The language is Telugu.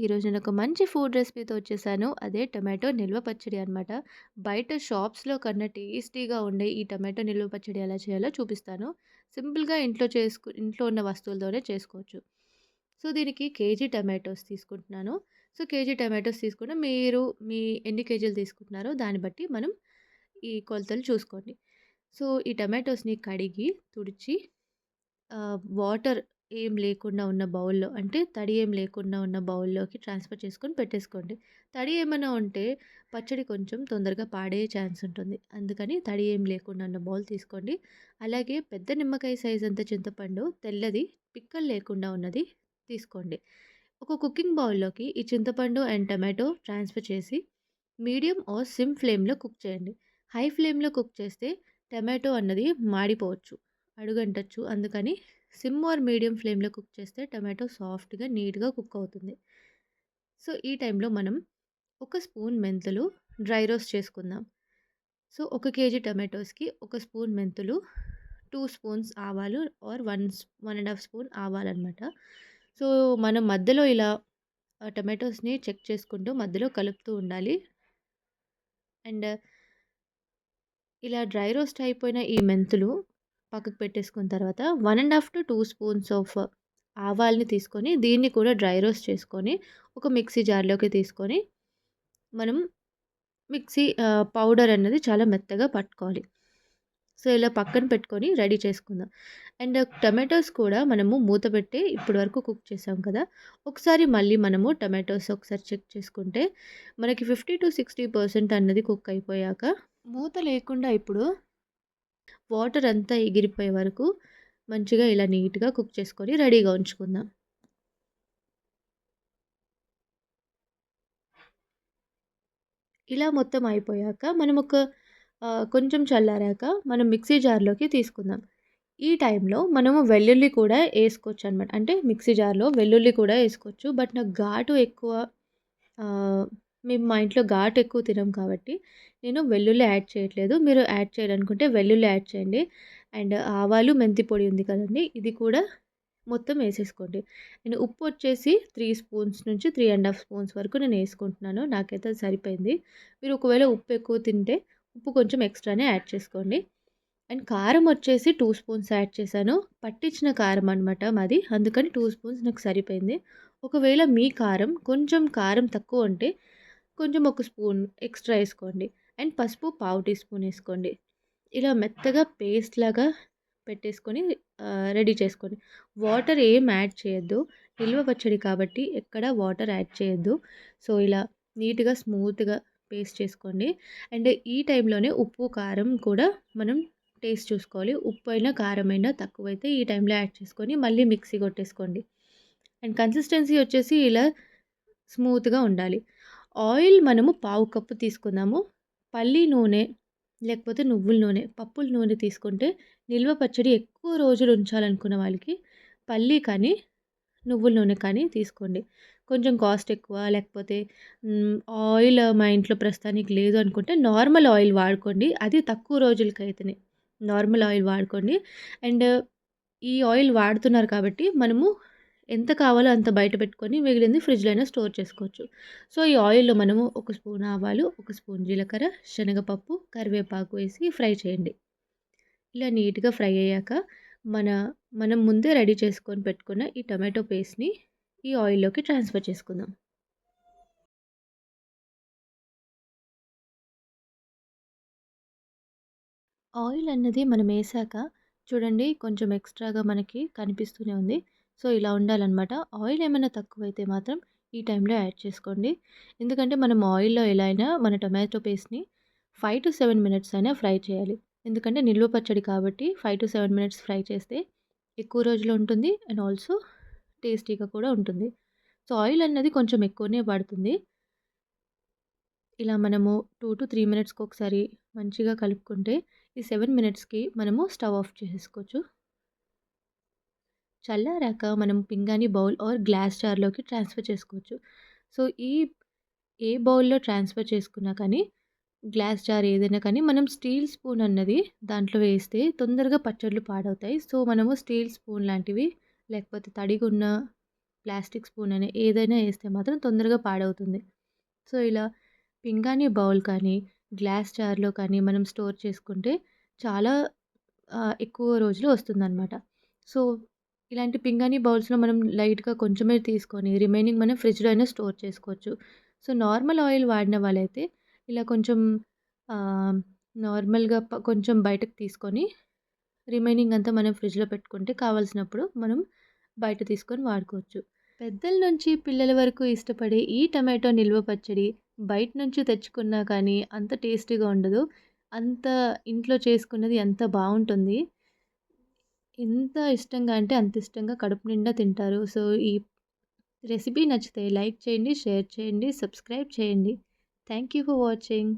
ఈరోజు నేను ఒక మంచి ఫుడ్ రెసిపీతో వచ్చేసాను. అదే టొమాటో నిల్వ పచ్చడి అనమాట. బయట షాప్స్‌లో కన్నా టేస్టీగా ఉండే ఈ టొమాటో నిల్వ పచ్చడి ఎలా చేయాలో చూపిస్తాను. సింపుల్‌గా ఇంట్లో ఉన్న వస్తువులతోనే చేసుకోవచ్చు. సో, దీనికి కేజీ టమాటోస్ తీసుకుంటున్నాను. సో, కేజీ టమాటోస్ తీసుకున్న మీరు ఎన్ని కేజీలు తీసుకుంటున్నారో దాన్ని బట్టి మనం ఈ కొలతలు చూసుకోండి. సో, ఈ టమాటోస్‌ని కడిగి, తుడిచి వాటర్ ఏం లేకుండా ఉన్న బౌల్‌లో అంటే తడి ఏం లేకుండా ఉన్న బౌల్‌లోకి ట్రాన్స్‌ఫర్ చేసుకొని పెట్టేసుకోండి. తడి ఏమన్నా ఉంటే పచ్చడి కొంచెం తొందరగా పాడయ్యే ఛాన్స్ ఉంటుంది. అందుకని తడి ఏం లేకుండా ఉన్న బౌల్ తీసుకోండి. అలాగే పెద్ద నిమ్మకాయ సైజ్ అంత చింతపండు తెల్లది పిక్కలు లేకుండా ఉన్నది తీసుకోండి. ఒక కుకింగ్ బౌల్‌లోకి ఈ చింతపండు అండ్ టమాటో ట్రాన్స్‌ఫర్ చేసి మీడియం ఆర్ సిమ్ ఫ్లేమ్‌లో కుక్ చేయండి. హై ఫ్లేమ్‌లో కుక్ చేస్తే టమాటో అన్నది మాడిపోవచ్చు, అడుగంటచ్చు. అందుకని సిమ్ ఆర్ మీడియం ఫ్లేమ్‌లో కుక్ చేస్తే టమాటో సాఫ్ట్‌గా, నీట్‌గా కుక్ అవుతుంది. సో, ఈ టైంలో మనం ఒక స్పూన్ మెంతులు డ్రై రోస్ట్ చేసుకుందాం. సో, ఒక కేజీ టమాటోస్‌కి ఒక స్పూన్ మెంతులు, 2 స్పూన్స్ ఆవాలు ఆర్ 1 ½ స్పూన్ ఆవాలనమాట. సో, మనం మధ్యలో ఇలా టమాటోస్‌ని చెక్ చేసుకుంటూ మధ్యలో కలుపుతూ ఉండాలి. అండ్ ఇలా డ్రై రోస్ట్ అయిపోయిన ఈ మెంతులు పక్కకు పెట్టేసుకున్న తర్వాత 1 ½ to 2 స్పూన్స్ ఆఫ్ ఆవాల్ని తీసుకొని దీన్ని కూడా డ్రై రోస్ట్ చేసుకొని ఒక మిక్సీ జార్‌లోకి తీసుకొని మనం పౌడర్ అన్నది చాలా మెత్తగా పట్టుకోవాలి. సో, ఇలా పక్కన పెట్టుకొని రెడీ చేసుకుందాం. అండ్ టమాటోస్ కూడా మనము మూత పెట్టి ఇప్పటి వరకు కుక్ చేసాం కదా! ఒకసారి మళ్ళీ మనము టమాటోస్ ఒకసారి చెక్ చేసుకుంటే మనకి 50-60% అన్నది కుక్ అయిపోయాక మూత లేకుండా ఇప్పుడు వాటర్ అంతా ఎగిరిపోయే వరకు మంచిగా ఇలా నీట్‌గా కుక్ చేసుకొని రెడీగా ఉంచుకుందాం. ఇలా మొత్తం అయిపోయాక మనం కొంచెం చల్లారాక మనం మిక్సీ జార్‌లోకి తీసుకుందాం. ఈ టైంలో మనము వెల్లుల్లి కూడా ఏసుకోవచ్చనమాట. అంటే మిక్సీ జార్‌లో వెల్లుల్లి కూడా ఏసుకోవచ్చు. బట్ నాకు ఘాటు ఎక్కువ. మేము మా ఇంట్లో ఘాటు ఎక్కువ తినం కాబట్టి నేను వెల్లుల్లి యాడ్ చేయట్లేదు. మీరు యాడ్ చేయాలనుకుంటే వెల్లుల్లి యాడ్ చేయండి. అండ్ ఆవాలు, మెంతి పొడి ఉంది కదండీ! ఇది కూడా మొత్తం ఏసేసుకోండి. నేను ఉప్పు వచ్చేసి 3 స్పూన్స్ నుంచి 3 ½ స్పూన్స్ వరకు నేను ఏసుకుంటున్నాను. నాకైతే అది సరిపోయింది. మీరు ఒకవేళ ఉప్పు ఎక్కువ తింటే ఉప్పు కొంచెం ఎక్స్‌ట్రానే యాడ్ చేసుకోండి. అండ్ కారం వచ్చేసి 2 స్పూన్స్ యాడ్ చేశాను. పట్టించిన కారం అనమాట మాది. అందుకని 2 స్పూన్స్ నాకు సరిపోయింది. ఒకవేళ మీ కారం కొంచెం కారం తక్కువ ఉంటే కొంచెం ఒక స్పూన్ ఎక్స్‌ట్రా ఏసుకోండి. అండ్ పసుపు పావు టీ స్పూన్ ఏసుకోండి. ఇలా మెత్తగా పేస్ట్ లాగా పెట్టేసుకొని రెడీ చేసుకోండి. వాటర్ ఏం యాడ్ చేయొద్దు. నిల్వ పచ్చడి కాబట్టి ఎక్కడ వాటర్ యాడ్ చేయొద్దు. సో, ఇలా నీట్‌గా స్మూత్‌గా పేస్ట్ చేసుకోండి. అండ్ ఈ టైంలోనే ఉప్పు, కారం కూడా మనం టేస్ట్ చూసుకోవాలి. ఉప్పైనా, కారమైనా తక్కువైతే ఈ టైంలో యాడ్ చేసుకొని మళ్ళీ మిక్సీ కొట్టేసుకోండి. అండ్ కన్సిస్టెన్సీ వచ్చేసి ఇలా స్మూత్‌గా ఉండాలి. ఆయిల్ మనము పావు కప్పు తీసుకుందాము. పల్లి నూనె లేకపోతే నువ్వుల నూనె, పప్పుల నూనె తీసుకుంటే నిల్వ పచ్చడి ఎక్కువ రోజులు ఉంచాలనుకున్న వాళ్ళకి పల్లి కానీ, నువ్వుల నూనె కానీ తీసుకోండి. కొంచెం కాస్ట్ ఎక్కువ లేకపోతే ఆయిల్ మా ఇంట్లో ప్రస్తుతానికి లేదు అనుకుంటే నార్మల్ ఆయిల్ వాడుకోండి. అది తక్కువ రోజులకైతేనే. నార్మల్ ఆయిల్ వాడుకోండి. అండ్ ఈ ఆయిల్ వాడుతున్నారు కాబట్టి మనము ఎంత కావాలో అంత బయట పెట్టుకొని మిగిలింది ఫ్రిడ్జ్‌లో అయినా స్టోర్ చేసుకోవచ్చు. సో, ఈ ఆయిల్‌లో మనము ఒక స్పూన్ ఆవాలు, ఒక స్పూన్ జీలకర్ర, శనగపప్పు, కరివేపాకు వేసి ఫ్రై చేయండి. ఇలా నీట్‌గా ఫ్రై అయ్యాక మన మనం ముందే రెడీ చేసుకొని పెట్టుకున్న ఈ టొమాటో పేస్ట్‌ని ఈ ఆయిల్‌లోకి ట్రాన్స్‌ఫర్ చేసుకుందాం. ఆయిల్ అన్నది మనమేసాక చూడండి కొంచెం ఎక్స్‌ట్రాగా మనకి కనిపిస్తూనే ఉంది. సో, ఇలా ఉండాలనమాట. ఆయిల్ ఏమైనా తక్కువైతే మాత్రం ఈ టైంలో యాడ్ చేసుకోండి. ఎందుకంటే మనం ఆయిల్‌లో ఎలా అయినా మన టొమాటో పేస్ట్‌ని 5-7 మినిట్స్ అయినా ఫ్రై చేయాలి. ఎందుకంటే నిల్వ పచ్చడి కాబట్టి 5-7 మినిట్స్ ఫ్రై చేస్తే ఎక్కువ రోజులు ఉంటుంది. అండ్ ఆల్సో టేస్టీగా కూడా ఉంటుంది. సో, ఆయిల్ అన్నది కొంచెం ఎక్కువనే పడుతుంది. ఇలా మనము 2-3 మినిట్స్‌కి ఒకసారి మంచిగా కలుపుకుంటే ఈ 7 మినిట్స్‌కి మనము స్టవ్ ఆఫ్ చేసేసుకోవచ్చు. చల్లారాక మనం పింగాణీ బౌల్ ఆర్ గ్లాస్ జార్‌లోకి ట్రాన్స్‌ఫర్ చేసుకోవచ్చు. సో, ఏ బౌల్‌లో ట్రాన్స్‌ఫర్ చేసుకున్నా కానీ గ్లాస్ జార్ ఏదైనా కానీ మనం స్టీల్ స్పూన్ అన్నది దాంట్లో వేస్తే తొందరగా పచ్చళ్ళు పాడవుతాయి. సో, మనము స్టీల్ స్పూన్ లాంటివి లేకపోతే తడిగున్న ప్లాస్టిక్ స్పూన్ అని ఏదైనా ఏస్తే మాత్రం తొందరగా పాడవుతుంది. సో, ఇలా పింగాణీ బౌల్ కానీ, గ్లాస్ జార్‌లో కానీ మనం స్టోర్ చేసుకుంటే చాలా ఎక్కువ రోజులు వస్తుందనమాట. సో, ఇలాంటి పింగాణీ బౌల్స్‌లో మనం లైట్‌గా కొంచెమే తీసుకొని రిమైనింగ్ మనం ఫ్రిడ్జ్‌లో అయినా స్టోర్ చేసుకోవచ్చు. సో, నార్మల్ ఆయిల్ వాడిన వాళ్ళైతే ఇలా కొంచెం ఆహ్, నార్మల్‌గా కొంచెం బయటకు తీసుకొని రిమైనింగ్ అంతా మనం ఫ్రిడ్జ్‌లో పెట్టుకుంటే కావాల్సినప్పుడు మనం బయట తీసుకొని వాడుకోవచ్చు. పెద్దల నుంచి పిల్లల వరకు ఇష్టపడే ఈ టమాటో నిల్వ పచ్చడి బయట నుంచి తెచ్చుకున్నా కానీ అంత టేస్టీగా ఉండదు. అంత ఇంట్లో చేసుకున్నది ఎంత బావుంటుంది. ఎంత ఇష్టంగా అంటే అంత ఇష్టంగా కడుపు నిండా తింటారు. సో, ఈ రెసిపీ నచ్చితే లైక్ చేయండి, షేర్ చేయండి, సబ్స్క్రైబ్ చేయండి. Thank you for watching.